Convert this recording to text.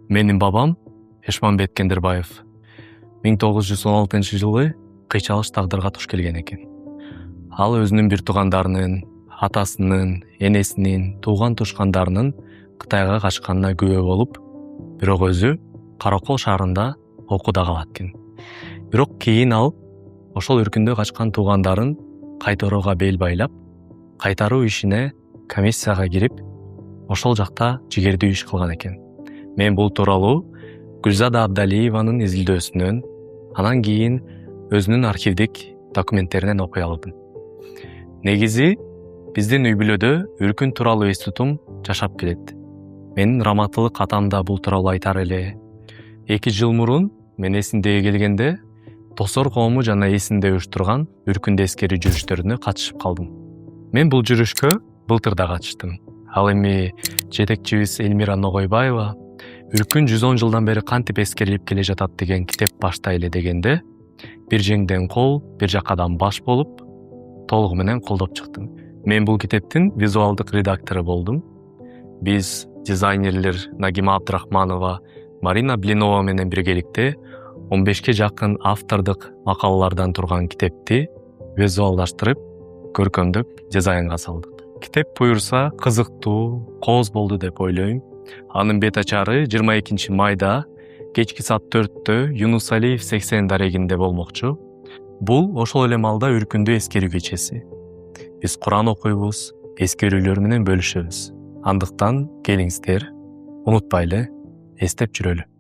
Менин бабам Эшманбет Кендирбаев 1916 кыйчалыш тагдырга туш келген экен. Ал өзүнүн бир туугандарынын, атасынын, энесинин, тууган тушкандарынын Кытайга качканына күбө болуп, бирок өзү Каракол шаарында окууда калат экен. Бирок кийин ал ошол өркүндө качкан туугандарын кайтарууга бел байлап, кайтаруу ишине комиссияга кирип, ошол жакта жигердүү иш кылган экен. Мен бул тууралуу Гүлзада Абдалиеванын изилдөөсүнөн, анан кийин өзүнүн архивдик документтеринен окуй алдым. Негизи биздин үй бүлөдө үркүн тууралуу эс тутум жашап келет. Менин раматылык атам да бул тууралуу айтар эле. 2 жыл мурун мен эсиндеге келгенде Тосор коому жана эсинде уюштурган үркүндө эскери жүрүштөрүнө катышып калдым. Мен бул жүрүшкө былтыр да катыштым. Ал эми жетекчибиз Элмира Ногойбаева үркүн 110 жылдан бери кантип эскерилип келе жатат деген китеп баштайлы дегенде, бир жеңден кол, бир жакадан баш болуп, толугу менен колдоп чыктым. Мен бул китептин визуалдык редактору болдум. Биз дизайнерлер Нагима Абдрахманова, Марина Блинова менен биргеликте 15ке жакын автордук макалалардан турган китепти визуалдаштырып, көркөмдөп дизайнга салдык. Китеп буюрса кызыктуу, кооз болду деп ойлойм. Анын бет ачары 22 майда кечки саат 4-тө Юнус Алиев 80 дарегинде болмокчу. Бул ошол эле малда үркүндө эскерүү кечеси. Биз Куран окуйбуз, эскерүүлөр менен бөлүшөбүз. Андыктан келиңиздер, унутпайлы, эстеп жүрөлү.